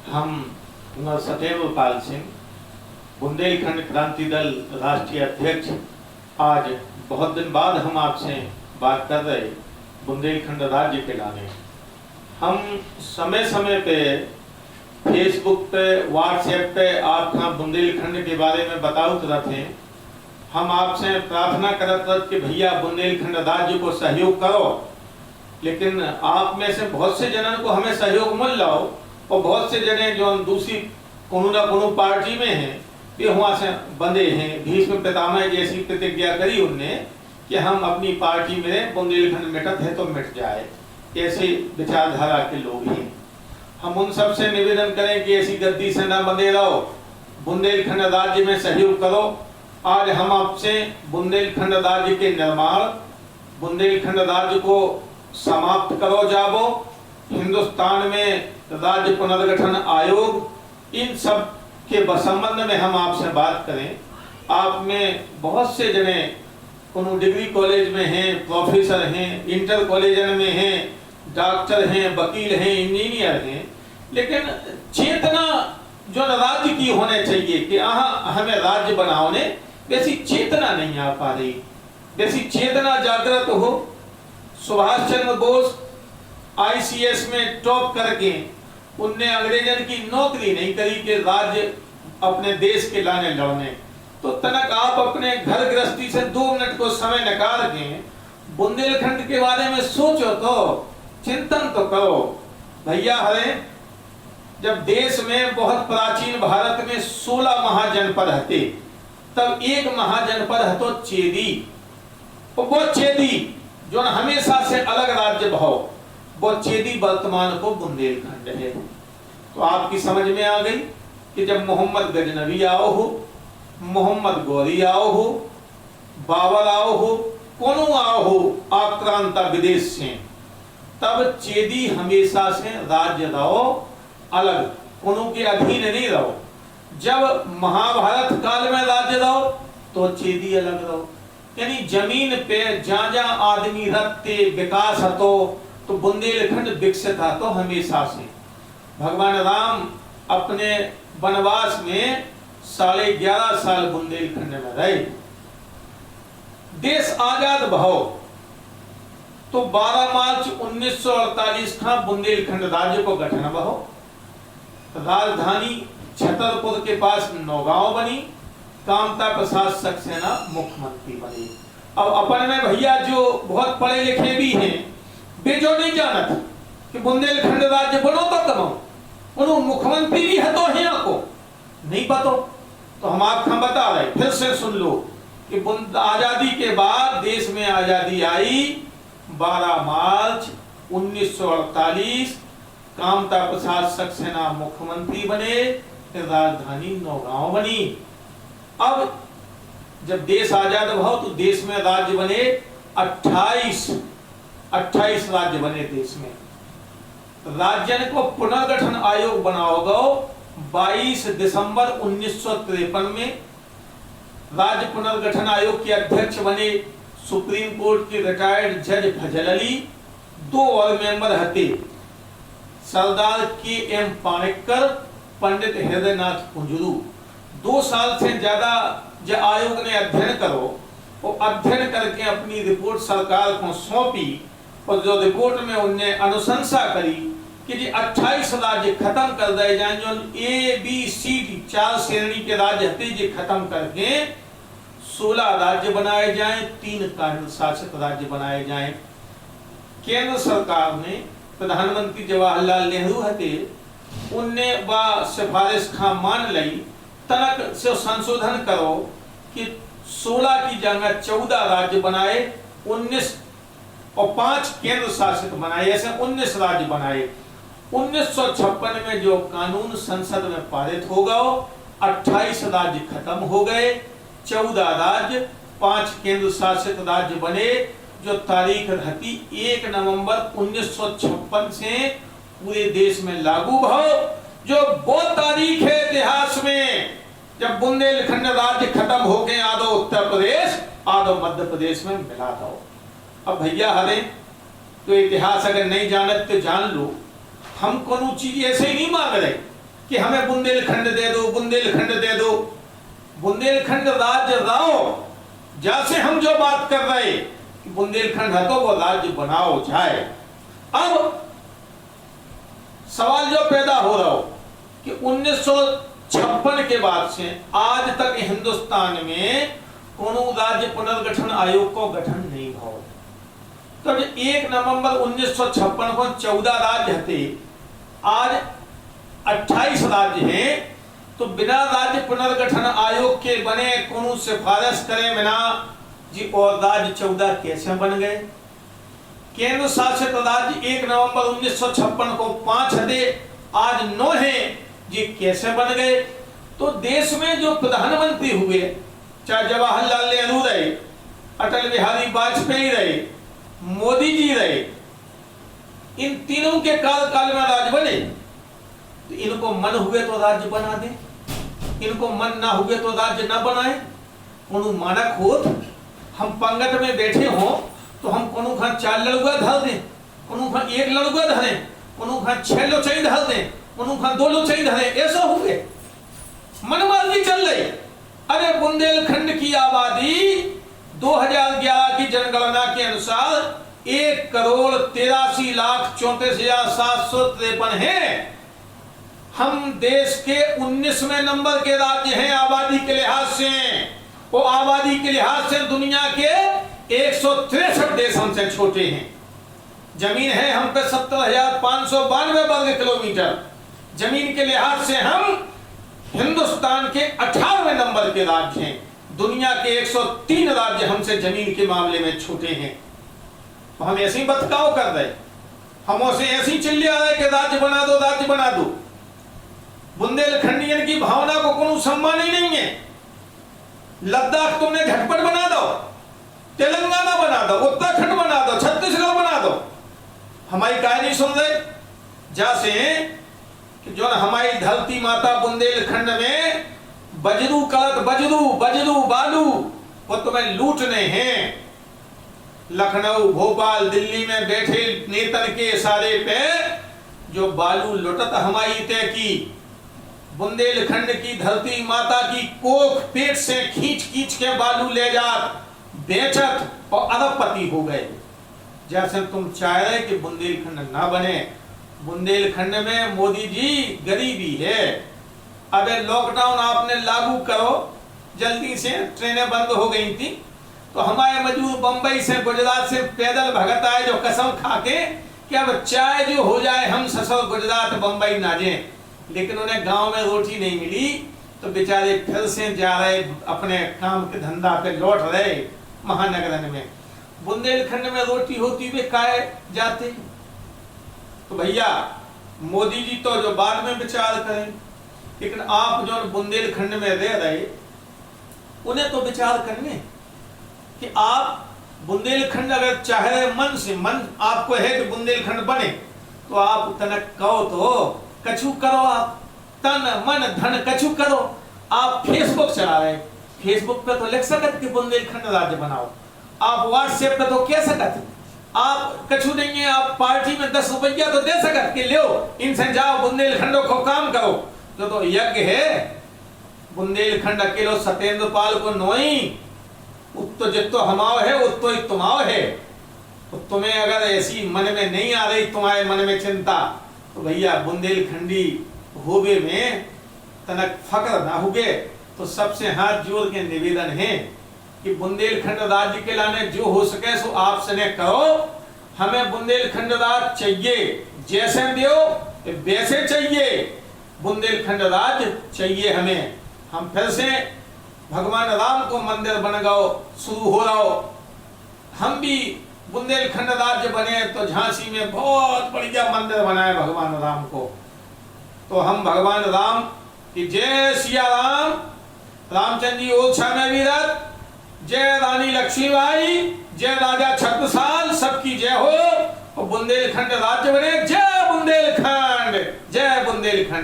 हम सदैव पाल सिंह, बुंदेलखंड क्रांति दल राष्ट्रीय अध्यक्ष। आज बहुत दिन बाद हम आपसे बात कर रहे बुंदेलखंड राज्य के लाने। हम समय समय पे फेसबुक पे, व्हाट्सएप पे आपका बुंदेलखंड के बारे में बताते रहते हैं। हम आपसे प्रार्थना करते रहे कि भैया बुंदेलखंड राज्य को सहयोग करो, लेकिन आप में से बहुत से जनों को हमें सहयोग मिल रहा हो और बहुत से जने जो दूसरी कोनो न कोनो पार्टी में हैं वे वहाँ से बंधे हैं। भीष्म पितामह जैसी प्रतिज्ञा करी उनने कि हम अपनी पार्टी में बुंदेलखंड मिटत है तो मिट जाए, ऐसे विचारधारा के लोग हैं। हम उन सब से निवेदन करें कि ऐसी गद्दी से न बंधे रहो, बुंदेलखंड राज्य में सहयोग करो। आज हम आपसे बुंदेलखंड राज्य के निर्माण, बुंदेलखंड राज्य को समाप्त करो जाबो, हिंदुस्तान में राज्य पुनर्गठन आयोग, इन सब के संबंध में हम आपसे बात करें। आप में बहुत से जने कोनो डिग्री कॉलेज में हैं, प्रोफेसर हैं, इंटर कॉलेज में हैं, डॉक्टर हैं, वकील हैं, इंजीनियर हैं, लेकिन चेतना जो राज्य की होने चाहिए कि हमें राज्य बनाओने, वैसी चेतना नहीं आ पा रही। वैसी चेतना जागृत हो। सुभाष चंद्र बोस ICS में टॉप करके उनने अंग्रेजन की नौकरी नहीं करी कि राज्य अपने देश के लाने लड़ने। तो तनक आप अपने घर गृहस्थी से 2 मिनट को समय निकाल के बुंदेलखंड के बारे में सोचो, तो चिंतन तो करो। भैया हरे, जब देश में बहुत प्राचीन भारत में 16 महाजनपद हते, तब एक महाजनपद हतो चेदी। वो चेदी जो हमेशा से अलग राज्य भाव, वो चेदी वर्तमान को बुंदेलखंड है। तो आपकी समझ में आ गई कि जब मोहम्मद गजनवी आओ हो, मोहम्मद गौरी आओ हो, बाबर आओ हो, कोनो आओ हो आक्रांता विदेश से, तब चेदी हमेशा से राज्य रहो, अलग, कोनो के अधीन नहीं रहो। जब महाभारत काल में राज्य रहो तो चेदी अलग रहो। यानी जमीन पे जहाँ जहाँ आदमी रखते विकास हतो, तो बुंदेलखंड विकसित था। तो हमेशा से भगवान राम अपने वनवास में 11.5 साल बुंदेलखंड में रहे। देश आजाद भाव तो 12 मार्च 1948 का बुंदेलखंड राज्य को गठन भाव। राजधानी छतरपुर के पास नौगांव बनी। कामता प्रसाद सक्सेना मुख्यमंत्री बने। अब अपन में भैया जो बहुत पढ़े लिखे भी हैं, वे जो नहीं जानत कि बुंदेलखंड राज्य बनो तो कमाओ, उन्हों मुख्यमंत्री भी है तो यहाँ को नहीं पता। तो हम आपको बता रहे, फिर से सुन लो कि आजादी के बाद देश में आजादी आई 12 मार्च 1948। कामता प्रसाद सक्सेना मुख्यमंत्री बने, फिर राजधानी नौगांव बनी। अब जब देश आजाद हुआ तो देश में राज्य बने 28 राज्य बने देश में। राज्य को पुनर्गठन आयोग बनाओ 22 दिसंबर 1953 में। राज्य पुनर्गठन आयोग के अध्यक्ष बने सुप्रीम कोर्ट के रिटायर्ड जज फजल अली। 2 और मेंबर हते, सरदार KM पाणिक्कर, पंडित हृदयनाथ कुंजरू। 2 साल से ज्यादा जो आयोग ने अध्ययन करो, वो अध्ययन करके अपनी रिपोर्ट सरकार को सौंपी और जो रिपोर्ट में उनने अनुशंसा करी कि जी 28 राज्य खत्म कर दिए जाए, जो ABCD 4 श्रेणी के राज्य थे जी खत्म करके 16 राज्य बनाए जाएं, 3 केंद्र शासित राज्य बनाए जाएं। केंद्र सरकार ने, प्रधानमंत्री जवाहरलाल नेहरू हते, उनने वह सिफारिश खा मान ली, तनक से संशोधन करो कि 16 की जगह 14 राज्य बनाए, 19 और 5 केंद्र शासित बनाए, ऐसे 19 राज्य बनाए। 1956 में जो कानून संसद में पारित हो गया, 28 राज्य खत्म हो गए, 14 राज्य, 5 केंद्र शासित राज्य बने, जो तारीख रहती 1 नवंबर 1956 से पूरे देश में लागू भाव। जो वो तारीख है इतिहास में जब बुंदेलखंड राज्य खत्म हो गए, आधो उत्तर प्रदेश आधो मध्य प्रदेश में मिला था। अब भैया हरे, तो इतिहास अगर नहीं जानत तो जान लो। हम कोनो चीज ऐसे ही नहीं मांग रहे कि हमें बुंदेलखंड दे दो, बुंदेलखंड दे दो। बुंदेलखंड राज्य लाओ, जैसे हम जो बात कर रहे कि बुंदेलखंड है तो वो राज्य बनाओ जाए। अब सवाल जो पैदा हो रहा हो कि 1956 के बाद से आज तक हिंदुस्तान में कोनो राज्य पुनर्गठन आयोग को गठन नहीं हुआ। तो 1 नवंबर 1956 को 14 राज्य थे, आज 28 राज्य हैं। तो बिना राज्य पुनर्गठन आयोग के बने कोनो सिफारिश करे बिना जी और राज्य 14 कैसे बन गए? केंद्र शासित राज्य 1 नवंबर 1956 को 5 थे, आज 9 हैं जी, कैसे बन गए? तो देश में जो प्रधानमंत्री हुए, चाहे जवाहरलाल नेहरू रहे, अटल बिहारी वाजपेयी रहे, मोदी जी रहे, इन तीनों के कार्यकाल में राज्य बने। तो इनको मन हुए तो राज्य बना दे, इनको मन ना हुए तो राज्य ना बनाए। कोनो मानक हो, हम पंगत में बैठे हो तो हम कोनो खान 4 लड़ुआ धर दें, कोनो खान 1 लड़ुआ धरें, कोनो खान 6 लोचई धर दें, कोनो खान 2 लोचई धरें, ऐसा हो गए, मनमानी चल रही। अरे बुंदेलखंड की आबादी 2011 की जनगणना के अनुसार 1,83,34,753 है। हम देश के 19वें नंबर के राज्य हैं आबादी के लिहाज से। वो आबादी के लिहाज से दुनिया के 163 देश हमसे छोटे हैं। जमीन है हम पे 70,592 वर्ग किलोमीटर। जमीन के लिहाज से हम हिंदुस्तान के 18वें नंबर के राज्य हैं। दुनिया के 103 राज्य हमसे जमीन के मामले में छोटे हैं। तो हम ऐसे ही बतकाव कर रहे, हम उसे ऐसे ही चिल्ले आ रहे कि राज्य बना दो, राज्य बना दो। बुंदेलखंडियन की भावना को कोई सम्मान ही नहीं है। लद्दाख तुमने झटपट बना दो, तेलंगाना बना दो, उत्तराखंड बना दो, छत्तीसगढ़ बना दो, हमारी काय नहीं सुन रहे। जैसे कि जो हमारी धरती माता बुंदेलखंड में बजरू कलत बजरू बालू वो तुम्हें लूटने हैं। लखनऊ, भोपाल, दिल्ली में बैठे नेतन के इशारे पे जो बालू लुटत हमारी तय की, बुंदेलखंड की धरती माता की कोख पेट से खींच के बालू ले जात, बेचत और अरबपति हो गए। जैसे तुम चाह रहे कि बुंदेलखंड ना बने। बुंदेलखंड में मोदी जी गरीबी है। अबे लॉकडाउन आपने लागू करो, जल्दी से ट्रेनें बंद हो गई थी, तो हमारे मजदूर बंबई से गुजरात से पैदल भगत आए जो कसम खा के कि अब चाय जो हो जाए हम ससुर गुजरात बंबई ना जाए। लेकिन उन्हें गांव में रोटी नहीं मिली तो बेचारे फिर से जा रहे, अपने काम के धंधा पे लौट रहे महानगर में। बुंदेलखंड में रोटी होती वे काहे जाते? तो भैया मोदी जी तो जो बाद में विचार करें, लेकिन आप जो बुंदेलखंड में रह रहे उन्हें तो विचार करने कि आप बुंदेलखंड अगर चाह रहे मन से, मन आपको है कि बुंदेलखंड बने, तो आप तनक कहो तो कछु करो, आप तन मन धन कछु करो। आप फेसबुक चला रहे, फेसबुक पे तो लिख सकते कि बुंदेलखंड राज्य बनाओ। आप व्हाट्सएप पे तो कह सकते, आप कछु नहीं है, आप पार्टी में 10 रुपया तो दे सकते कि लो इनसे जाओ बुंदेलखंड को काम करो। तो यज्ञ है बुंदेलखंड अकेलो सत्येंद्र पाल को नोई, उत्तो जितो हमाओ है उत्तो ही तुमाओ है। तो तुम्हें अगर ऐसी मन में नहीं आ रही, तुम्हारे मन में चिंता, तो भैया बुंदेलखंडी होबे में तनक फक्र ना हुए। तो सबसे हाथ जोड़ के निवेदन है कि बुंदेलखंड राज्य के लाने जो हो सके सो आप सने करो। हमें बुंदेलखंड राज्य चाहिए, जैसे दियो वैसे चाहिए, बुंदेलखंड राज्य चाहिए हमें। हम फिर से भगवान राम को मंदिर बन गओ शुरू हो रहा हो, हम भी बुंदेलखंड राज्य बने तो झांसी में बहुत बढ़िया मंदिर बनाए भगवान राम को। तो हम भगवान राम की जय सिया राम, रामचंद्र जी ओछा में वीरत, जय रानी लक्ष्मीबाई, जय राजा छत्रसाल, सबकी जय हो। और बुंदेलखंड राज्य बने। जय बुंदेलखंड, जय बुंदेलखंड।